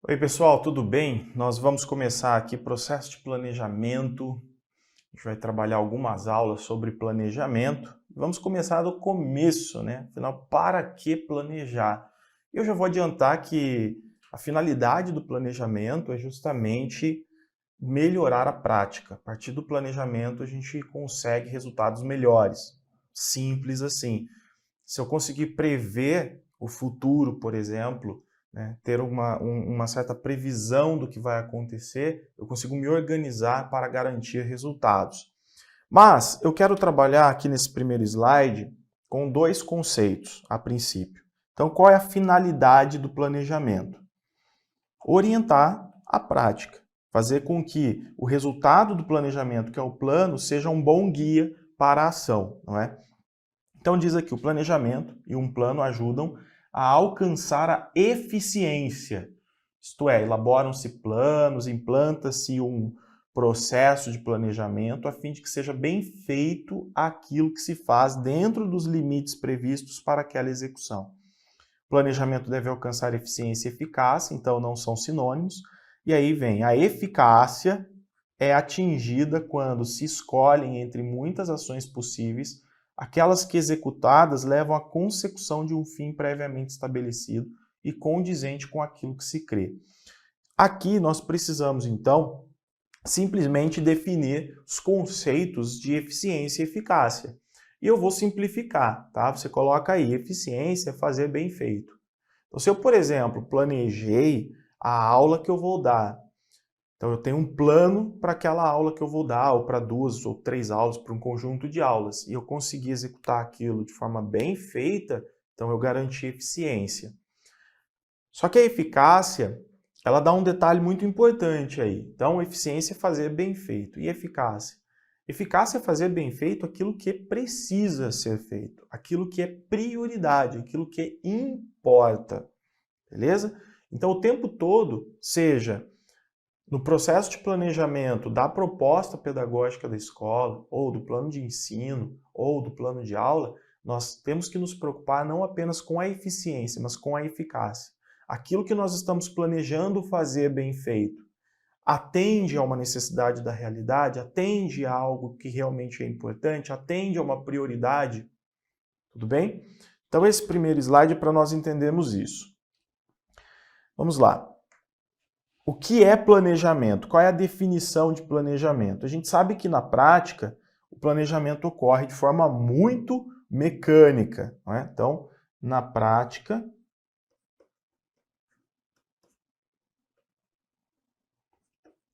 Oi, pessoal, tudo bem? Nós vamos começar aqui processo de planejamento. A gente vai trabalhar algumas aulas sobre planejamento. Vamos começar do começo, né? Afinal, para que planejar? Eu já vou adiantar que a finalidade do planejamento é justamente melhorar a prática. A partir do planejamento, a gente consegue resultados melhores. Simples assim. Se eu conseguir prever o futuro, por exemplo, né, ter uma certa previsão do que vai acontecer, eu consigo me organizar para garantir resultados. Mas eu quero trabalhar aqui nesse primeiro slide com dois conceitos, a princípio. Então, qual é a finalidade do planejamento? Orientar a prática, fazer com que o resultado do planejamento, que é o plano, seja um bom guia para a ação, não é? Então diz aqui, o planejamento e um plano ajudam a alcançar a eficiência. Isto é, elaboram-se planos, implanta-se um processo de planejamento a fim de que seja bem feito aquilo que se faz dentro dos limites previstos para aquela execução. O planejamento deve alcançar eficiência e eficácia, então não são sinônimos. E aí vem a eficácia é atingida quando se escolhem entre muitas ações possíveis aquelas que executadas levam à consecução de um fim previamente estabelecido e condizente com aquilo que se crê. Aqui nós precisamos, então, simplesmente definir os conceitos de eficiência e eficácia. E eu vou simplificar, tá? Você coloca aí, eficiência é fazer bem feito. Então, se eu, por exemplo, planejei a aula que eu vou dar, então eu tenho um plano para aquela aula que eu vou dar, ou para 2 ou 3 aulas, para um conjunto de aulas, e eu consegui executar aquilo de forma bem feita, então eu garanti eficiência. Só que a eficácia, ela dá um detalhe muito importante aí. Então, eficiência é fazer bem feito. E eficácia? Eficácia é fazer bem feito aquilo que precisa ser feito, aquilo que é prioridade, aquilo que importa, beleza? Então, o tempo todo, seja no processo de planejamento da proposta pedagógica da escola, ou do plano de ensino, ou do plano de aula, nós temos que nos preocupar não apenas com a eficiência, mas com a eficácia. Aquilo que nós estamos planejando fazer bem feito atende a uma necessidade da realidade, atende a algo que realmente é importante, atende a uma prioridade, tudo bem? Então esse primeiro slide é para nós entendermos isso. Vamos lá. O que é planejamento? Qual é a definição de planejamento? A gente sabe que na prática o planejamento ocorre de forma muito mecânica, não é? Então, na prática,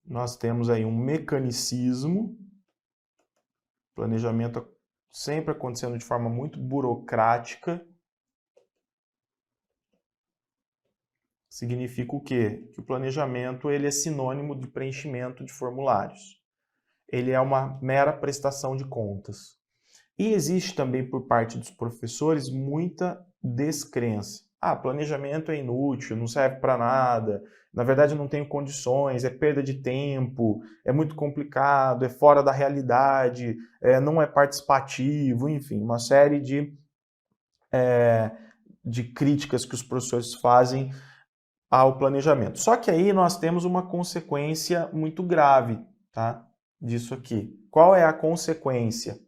nós temos aí um mecanicismo, planejamento sempre acontecendo de forma muito burocrática. Significa o quê? Que o planejamento ele é sinônimo de preenchimento de formulários. Ele é uma mera prestação de contas. E existe também por parte dos professores muita descrença. Ah, planejamento é inútil, não serve para nada, na verdade não tenho condições, é perda de tempo, é muito complicado, é fora da realidade, não é participativo, enfim, uma série de críticas que os professores fazem ao planejamento. Só que aí nós temos uma consequência muito grave, tá? Disso aqui. Qual é a consequência?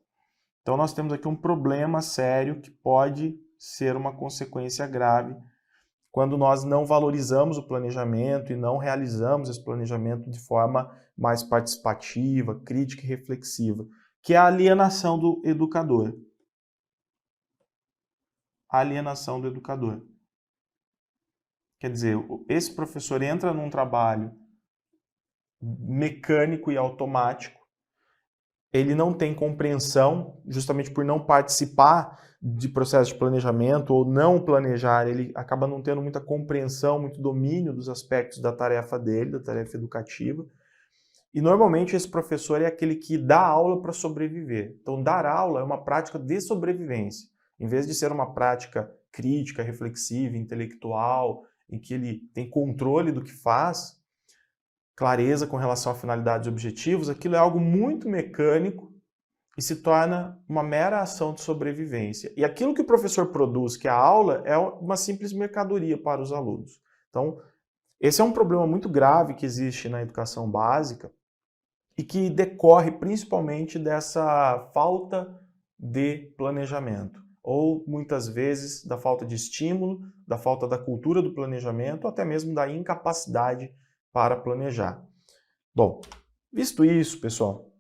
Então nós temos aqui um problema sério que pode ser uma consequência grave quando nós não valorizamos o planejamento e não realizamos esse planejamento de forma mais participativa, crítica e reflexiva, que é a alienação do educador. A alienação do educador. Quer dizer, esse professor entra num trabalho mecânico e automático, ele não tem compreensão, justamente por não participar de processo de planejamento ou não planejar, ele acaba não tendo muita compreensão, muito domínio dos aspectos da tarefa dele, da tarefa educativa. E normalmente esse professor é aquele que dá aula para sobreviver. Então dar aula é uma prática de sobrevivência. Em vez de ser uma prática crítica, reflexiva, intelectual, em que ele tem controle do que faz, clareza com relação a finalidades e objetivos, aquilo é algo muito mecânico e se torna uma mera ação de sobrevivência. E aquilo que o professor produz, que é a aula, é uma simples mercadoria para os alunos. Então, Esse é um problema muito grave que existe na educação básica e que decorre principalmente dessa falta de planejamento, ou muitas vezes da falta de estímulo, da falta da cultura do planejamento, ou até mesmo da incapacidade para planejar. Bom, visto isso, pessoal,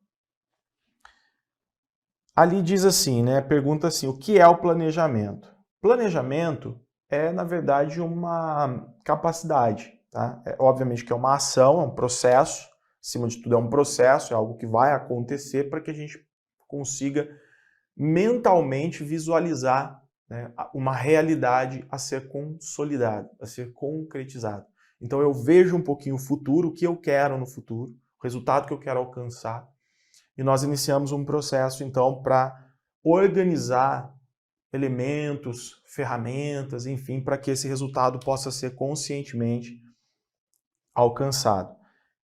ali diz assim, né? Pergunta assim, o que é o planejamento? Planejamento é, na verdade, uma capacidade, tá? Obviamente que é uma ação, é um processo, acima de tudo é um processo, é algo que vai acontecer para que a gente consiga mentalmente visualizar, né, uma realidade a ser consolidada, a ser concretizada. Então eu vejo um pouquinho o futuro, o que eu quero no futuro, o resultado que eu quero alcançar, e nós iniciamos um processo então para organizar elementos, ferramentas, enfim, para que esse resultado possa ser conscientemente alcançado.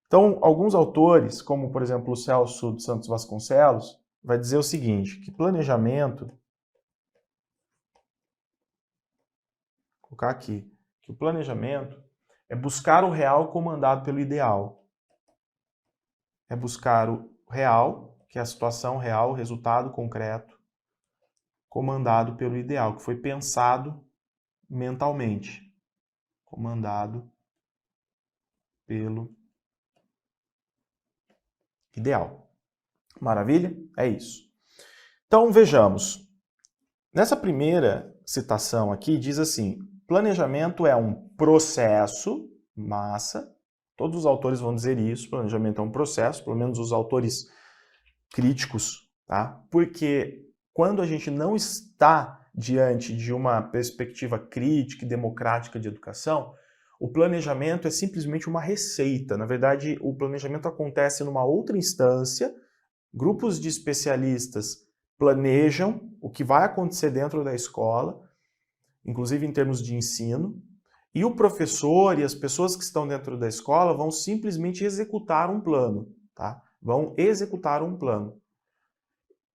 Então, alguns autores, como por exemplo o Celso dos Santos Vasconcelos, vai dizer o seguinte, que planejamento, vou colocar aqui, que o planejamento é buscar o real comandado pelo ideal. É buscar o real, que é a situação real, o resultado concreto, comandado pelo ideal, que foi pensado mentalmente. Comandado pelo ideal. Maravilha? É isso. Então, vejamos. Nessa primeira citação aqui, diz assim, planejamento é um processo, massa, todos os autores vão dizer isso, planejamento é um processo, pelo menos os autores críticos, tá? Porque quando a gente não está diante de uma perspectiva crítica e democrática de educação, o planejamento é simplesmente uma receita. Na verdade, o planejamento acontece numa outra instância, grupos de especialistas planejam o que vai acontecer dentro da escola, inclusive em termos de ensino, e o professor e as pessoas que estão dentro da escola vão simplesmente executar um plano, tá? Vão executar um plano.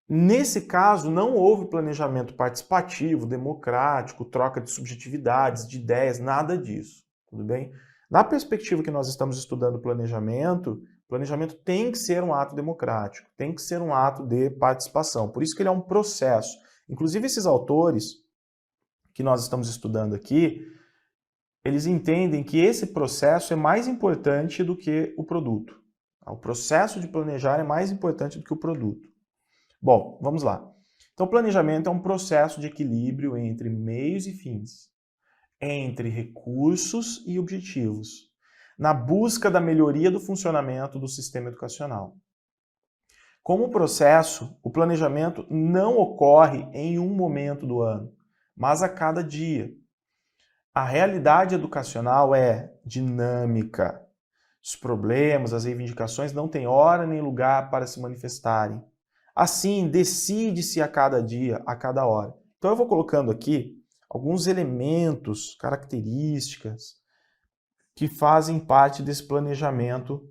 Nesse caso, não houve planejamento participativo, democrático, troca de subjetividades, de ideias, nada disso, tudo bem? Na perspectiva que nós estamos estudando planejamento tem que ser um ato democrático, tem que ser um ato de participação, por isso que ele é um processo. Inclusive esses autores que nós estamos estudando aqui, eles entendem que esse processo é mais importante do que o produto. O processo de planejar é mais importante do que o produto. Bom, vamos lá. Então, planejamento é um processo de equilíbrio entre meios e fins, entre recursos e objetivos, na busca da melhoria do funcionamento do sistema educacional. Como processo, o planejamento não ocorre em um momento do ano, mas a cada dia. A realidade educacional é dinâmica. Os problemas, as reivindicações não têm hora nem lugar para se manifestarem. Assim, decide-se a cada dia, a cada hora. Então eu vou colocando aqui alguns elementos, características que fazem parte desse planejamento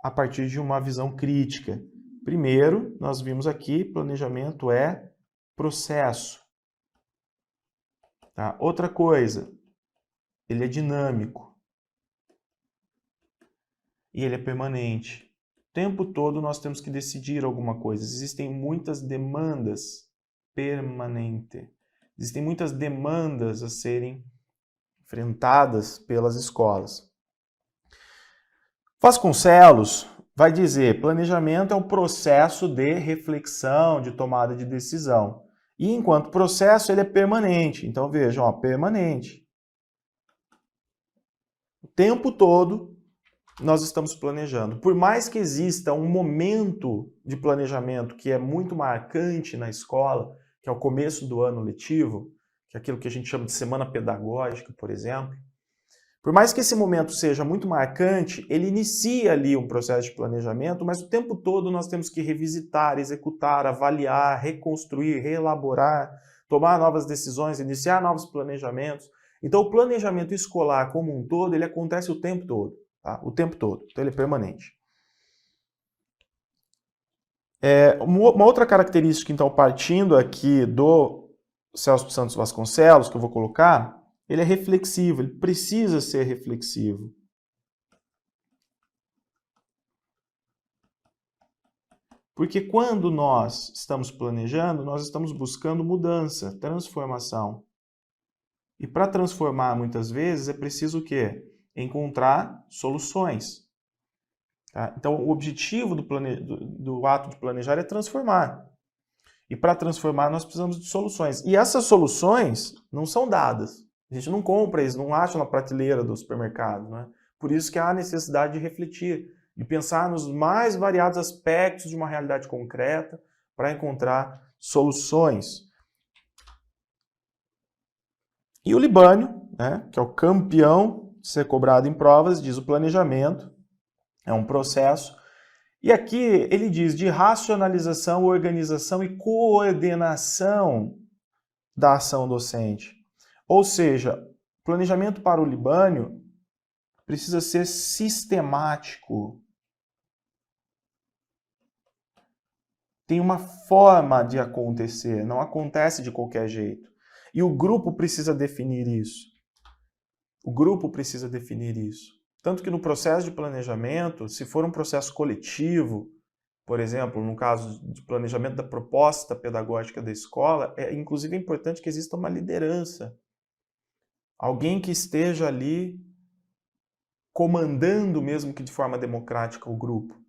a partir de uma visão crítica. Primeiro, nós vimos aqui, planejamento é processo. Tá? Outra coisa, ele é dinâmico e ele é permanente. O tempo todo nós temos que decidir alguma coisa. Existem muitas demandas permanentes. Existem muitas demandas a serem enfrentadas pelas escolas. Vasconcelos vai dizer, planejamento é um processo de reflexão, de tomada de decisão. E enquanto processo ele é permanente. Então vejam, ó, permanente. O tempo todo nós estamos planejando. Por mais que exista um momento de planejamento que é muito marcante na escola, que é o começo do ano letivo, que é aquilo que a gente chama de semana pedagógica, por exemplo, por mais que esse momento seja muito marcante, ele inicia ali um processo de planejamento, mas o tempo todo nós temos que revisitar, executar, avaliar, reconstruir, reelaborar, tomar novas decisões, iniciar novos planejamentos. Então o planejamento escolar como um todo, ele acontece o tempo todo. Tá? O tempo todo. Então ele é permanente. Uma outra característica, então, partindo aqui do Celso dos Santos Vasconcelos, que eu vou colocar, ele é reflexivo, ele precisa ser reflexivo. Porque quando nós estamos planejando, nós estamos buscando mudança, transformação. E para transformar, muitas vezes, é preciso o quê? Encontrar soluções. Tá? Então, o objetivo do ato de planejar é transformar. E para transformar, nós precisamos de soluções. E essas soluções não são dadas. A gente não compra isso, não acha na prateleira do supermercado. Né? Por isso que há a necessidade de refletir, de pensar nos mais variados aspectos de uma realidade concreta para encontrar soluções. E o Libânio, né, que é o campeão de ser cobrado em provas, diz o planejamento é um processo. E aqui ele diz de racionalização, organização e coordenação da ação docente. Ou seja, planejamento para o Libânio precisa ser sistemático. Tem uma forma de acontecer, não acontece de qualquer jeito. E o grupo precisa definir isso. O grupo precisa definir isso. Tanto que no processo de planejamento, se for um processo coletivo, por exemplo, no caso de planejamento da proposta pedagógica da escola, inclusive é importante que exista uma liderança. Alguém que esteja ali comandando, mesmo que de forma democrática, o grupo.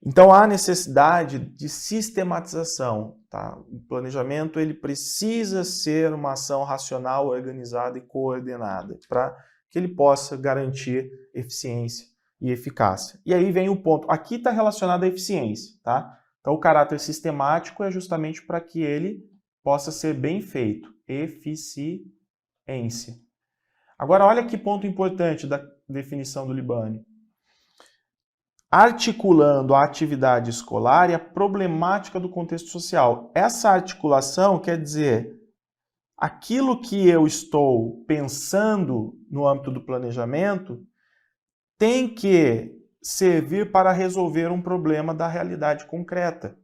Então há necessidade de sistematização. Tá? O planejamento ele precisa ser uma ação racional, organizada e coordenada para que ele possa garantir eficiência e eficácia. E aí vem o ponto. Aqui está relacionado à eficiência. Tá? Então o caráter sistemático é justamente para que ele possa ser bem feito. Eficiência. Agora olha que ponto importante da definição do Libânio. Articulando a atividade escolar e a problemática do contexto social. Essa articulação quer dizer aquilo que eu estou pensando no âmbito do planejamento tem que servir para resolver um problema da realidade concreta.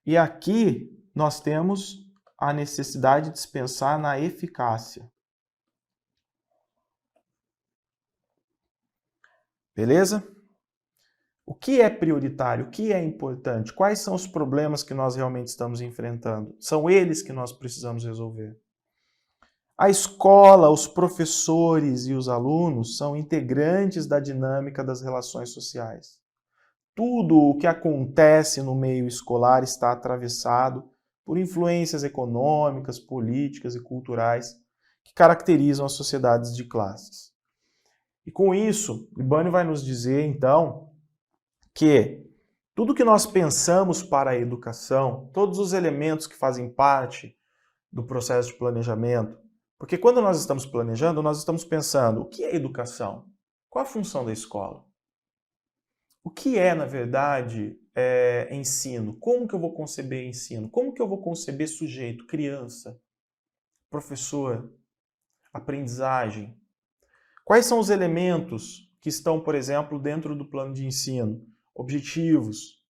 E aqui nós temos a necessidade de se pensar na eficácia. Beleza? O que é prioritário? O que é importante? Quais são os problemas que nós realmente estamos enfrentando? São eles que nós precisamos resolver. A escola, os professores e os alunos são integrantes da dinâmica das relações sociais. Tudo o que acontece no meio escolar está atravessado por influências econômicas, políticas e culturais que caracterizam as sociedades de classes. E com isso, Libânio vai nos dizer, então, que tudo que nós pensamos para a educação, todos os elementos que fazem parte do processo de planejamento, porque quando nós estamos planejando, nós estamos pensando, o que é educação? Qual a função da escola? O que é, na verdade, ensino? Como que eu vou conceber ensino? Como que eu vou conceber sujeito, criança, professor, aprendizagem? Quais são os elementos que estão, por exemplo, dentro do plano de ensino? Objetivos,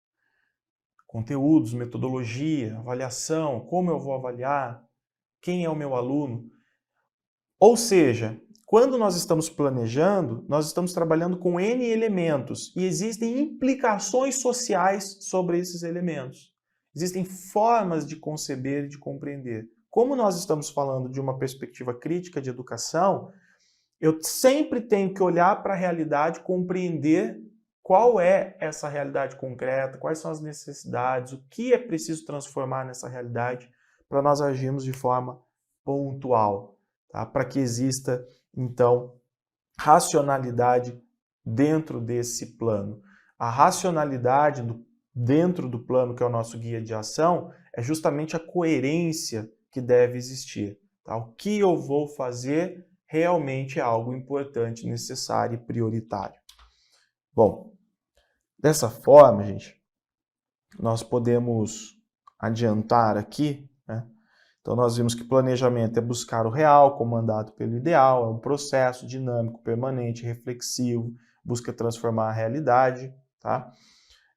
conteúdos, metodologia, avaliação, como eu vou avaliar, quem é o meu aluno. Ou seja, quando nós estamos planejando, nós estamos trabalhando com N elementos e existem implicações sociais sobre esses elementos. Existem formas de conceber e de compreender. Como nós estamos falando de uma perspectiva crítica de educação, eu sempre tenho que olhar para a realidade, compreender qual é essa realidade concreta, quais são as necessidades, o que é preciso transformar nessa realidade para nós agirmos de forma pontual, tá? Para que exista, então, racionalidade dentro desse plano. A racionalidade dentro do plano, que é o nosso guia de ação, é justamente a coerência que deve existir. Tá? O que eu vou fazer realmente é algo importante, necessário e prioritário. Bom, dessa forma, gente, nós podemos adiantar aqui, né? Então nós vimos que planejamento é buscar o real, comandado pelo ideal, é um processo dinâmico, permanente, reflexivo, busca transformar a realidade, tá?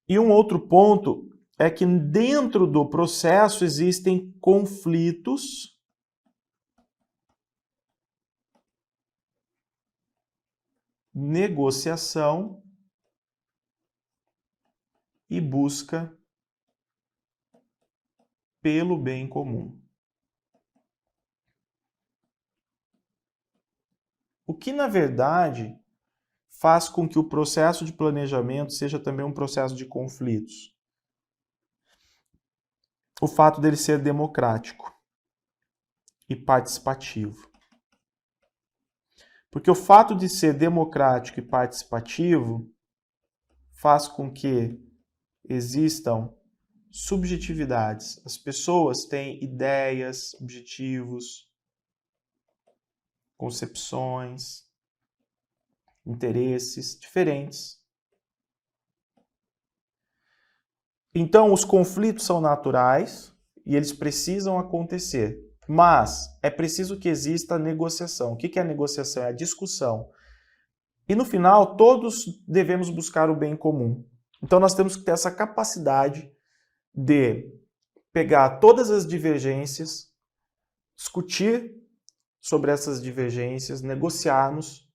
E um outro ponto é que dentro do processo existem conflitos, negociação e busca pelo bem comum. O que, na verdade, faz com que o processo de planejamento seja também um processo de conflitos. O fato dele ser democrático e participativo. Porque o fato de ser democrático e participativo faz com que existam subjetividades. As pessoas têm ideias, objetivos, concepções, interesses diferentes. Então, os conflitos são naturais e eles precisam acontecer. Mas é preciso que exista negociação. O que é a negociação? É a discussão. E no final, todos devemos buscar o bem comum. Então, nós temos que ter essa capacidade de pegar todas as divergências, discutir sobre essas divergências, negociarmos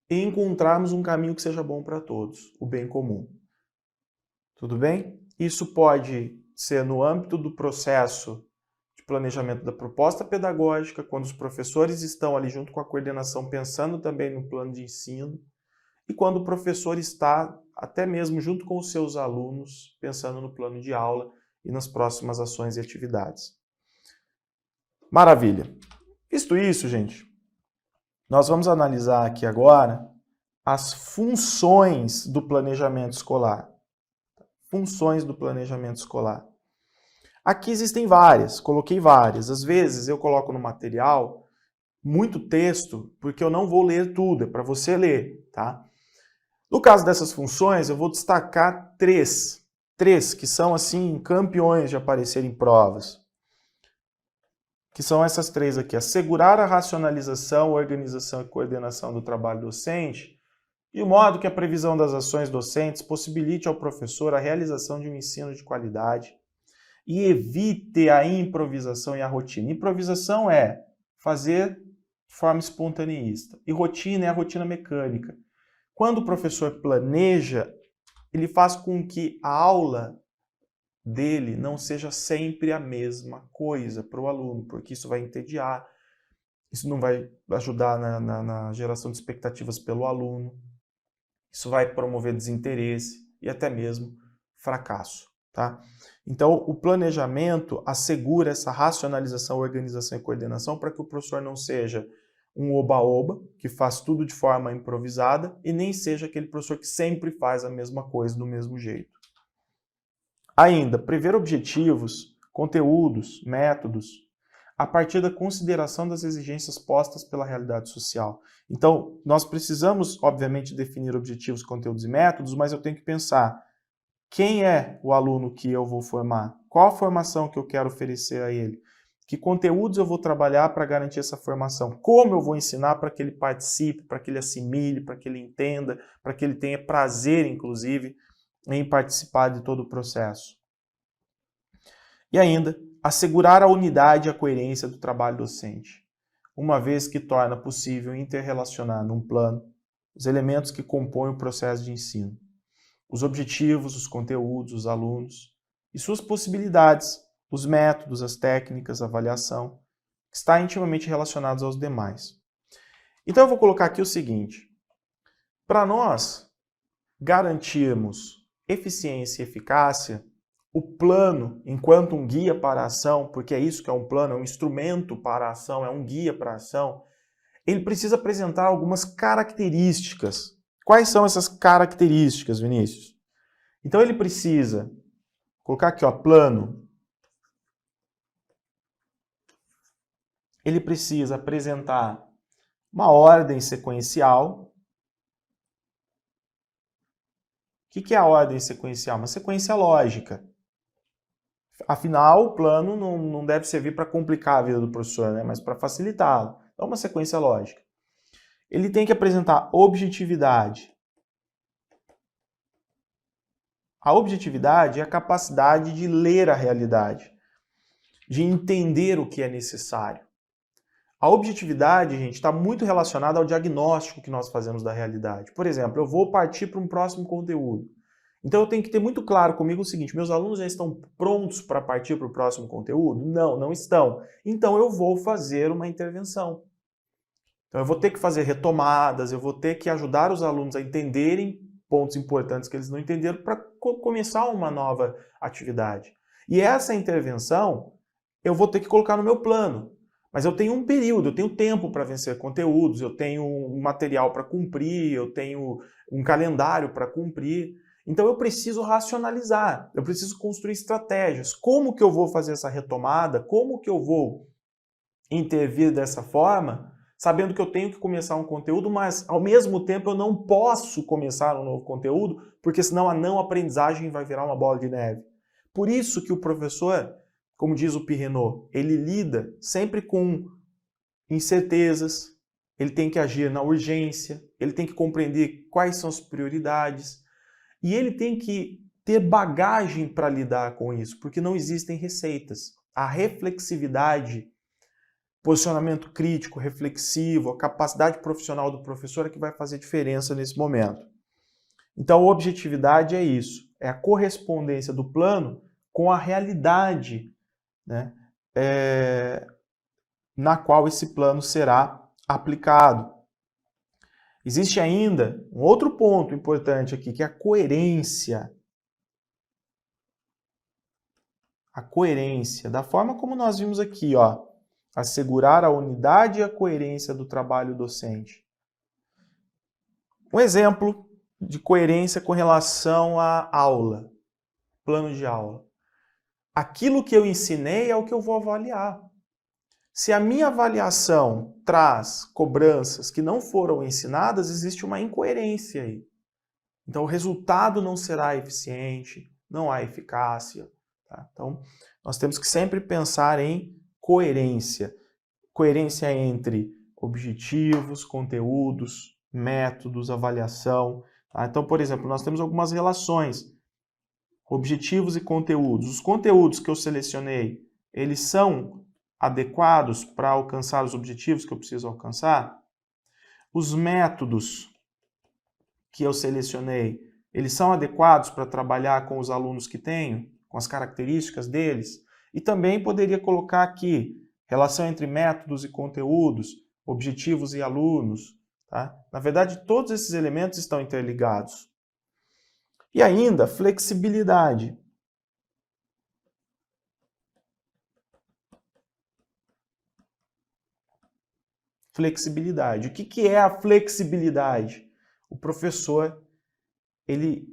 e encontrarmos um caminho que seja bom para todos, o bem comum. Tudo bem? Isso pode ser no âmbito do processo de planejamento da proposta pedagógica, quando os professores estão ali junto com a coordenação pensando também no plano de ensino, e quando o professor está até mesmo junto com os seus alunos pensando no plano de aula e nas próximas ações e atividades. Maravilha! Visto isso, gente, nós vamos analisar aqui agora as funções do planejamento escolar. Funções do planejamento escolar. Aqui existem várias, coloquei várias. Às vezes eu coloco no material muito texto, porque eu não vou ler tudo, é para você ler, tá? No caso dessas funções, eu vou destacar três que são assim campeões de aparecer em provas. Que são essas três aqui: assegurar a racionalização, organização e coordenação do trabalho docente, de modo que a previsão das ações docentes possibilite ao professor a realização de um ensino de qualidade e evite a improvisação e a rotina. Improvisação é fazer de forma espontaneista e rotina é a rotina mecânica. Quando o professor planeja, ele faz com que a aula dele não seja sempre a mesma coisa para o aluno, porque isso vai entediar, isso não vai ajudar na geração de expectativas pelo aluno, isso vai promover desinteresse e até mesmo fracasso, tá? Então, o planejamento assegura essa racionalização, organização e coordenação para que o professor não seja um oba-oba, que faz tudo de forma improvisada, e nem seja aquele professor que sempre faz a mesma coisa do mesmo jeito. Ainda, prever objetivos, conteúdos, métodos, a partir da consideração das exigências postas pela realidade social. Então, nós precisamos, obviamente, definir objetivos, conteúdos e métodos, mas eu tenho que pensar quem é o aluno que eu vou formar, qual a formação que eu quero oferecer a ele, que conteúdos eu vou trabalhar para garantir essa formação, como eu vou ensinar para que ele participe, para que ele assimile, para que ele entenda, para que ele tenha prazer, inclusive, em participar de todo o processo. E ainda, assegurar a unidade e a coerência do trabalho docente, uma vez que torna possível interrelacionar num plano os elementos que compõem o processo de ensino, os objetivos, os conteúdos, os alunos e suas possibilidades, os métodos, as técnicas, a avaliação, que está intimamente relacionados aos demais. Então eu vou colocar aqui o seguinte: para nós garantirmos eficiência e eficácia, o plano, enquanto um guia para a ação, porque é isso que é um plano, é um instrumento para a ação, é um guia para a ação, ele precisa apresentar algumas características. Quais são essas características, Vinícius? Então ele precisa colocar aqui, ó, plano. Ele precisa apresentar uma ordem sequencial. O que é a ordem sequencial? Uma sequência lógica. Afinal, o plano não deve servir para complicar a vida do professor, né? Mas para facilitá-lo. É uma sequência lógica. Ele tem que apresentar objetividade. A objetividade é a capacidade de ler a realidade, de entender o que é necessário. A objetividade, gente, está muito relacionada ao diagnóstico que nós fazemos da realidade. Por exemplo, eu vou partir para um próximo conteúdo. Então eu tenho que ter muito claro comigo o seguinte: meus alunos já estão prontos para partir para o próximo conteúdo? Não, não estão. Então eu vou fazer uma intervenção. Então eu vou ter que fazer retomadas, eu vou ter que ajudar os alunos a entenderem pontos importantes que eles não entenderam para começar uma nova atividade. E essa intervenção eu vou ter que colocar no meu plano. Mas eu tenho um período, eu tenho tempo para vencer conteúdos, eu tenho um material para cumprir, eu tenho um calendário para cumprir. Então eu preciso racionalizar, eu preciso construir estratégias. Como que eu vou fazer essa retomada? Como que eu vou intervir dessa forma, sabendo que eu tenho que começar um conteúdo, mas ao mesmo tempo eu não posso começar um novo conteúdo, porque senão a não aprendizagem vai virar uma bola de neve. Por isso que o professor, como diz o Pirrenot, ele lida sempre com incertezas, ele tem que agir na urgência, ele tem que compreender quais são as prioridades e ele tem que ter bagagem para lidar com isso, porque não existem receitas. A reflexividade, posicionamento crítico, reflexivo, a capacidade profissional do professor é que vai fazer diferença nesse momento. Então, a objetividade é isso, é a correspondência do plano com a realidade, né, na qual esse plano será aplicado. Existe ainda um outro ponto importante aqui, que é a coerência. A coerência, da forma como nós vimos aqui, ó, assegurar a unidade e a coerência do trabalho docente. Um exemplo de coerência com relação à aula, plano de aula. Aquilo que eu ensinei é o que eu vou avaliar. Se a minha avaliação traz cobranças que não foram ensinadas, existe uma incoerência aí. Então, o resultado não será eficiente, não há eficácia. Tá? Então, nós temos que sempre pensar em coerência. Coerência entre objetivos, conteúdos, métodos, avaliação. Tá? Então, por exemplo, nós temos algumas relações. Objetivos e conteúdos. Os conteúdos que eu selecionei, eles são adequados para alcançar os objetivos que eu preciso alcançar? Os métodos que eu selecionei, eles são adequados para trabalhar com os alunos que tenho, com as características deles? E também poderia colocar aqui relação entre métodos e conteúdos, objetivos e alunos. Tá? Na verdade, todos esses elementos estão interligados. E ainda, flexibilidade. Flexibilidade. O que é a flexibilidade? O professor ele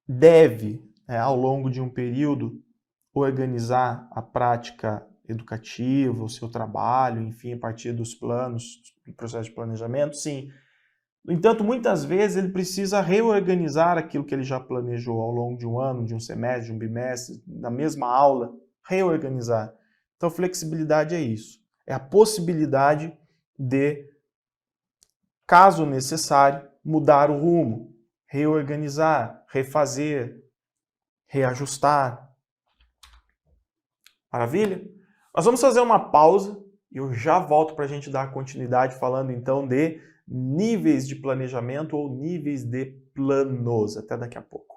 deve, ao longo de um período, organizar a prática educativa, o seu trabalho, enfim, a partir dos planos, do processo de planejamento, sim. No entanto, muitas vezes ele precisa reorganizar aquilo que ele já planejou ao longo de um ano, de um semestre, de um bimestre, na mesma aula, reorganizar. Então, flexibilidade é isso. É a possibilidade de, caso necessário, mudar o rumo, reorganizar, refazer, reajustar. Maravilha? Nós vamos fazer uma pausa e eu já volto para a gente dar continuidade falando então de níveis de planejamento ou níveis de planos. Até daqui a pouco.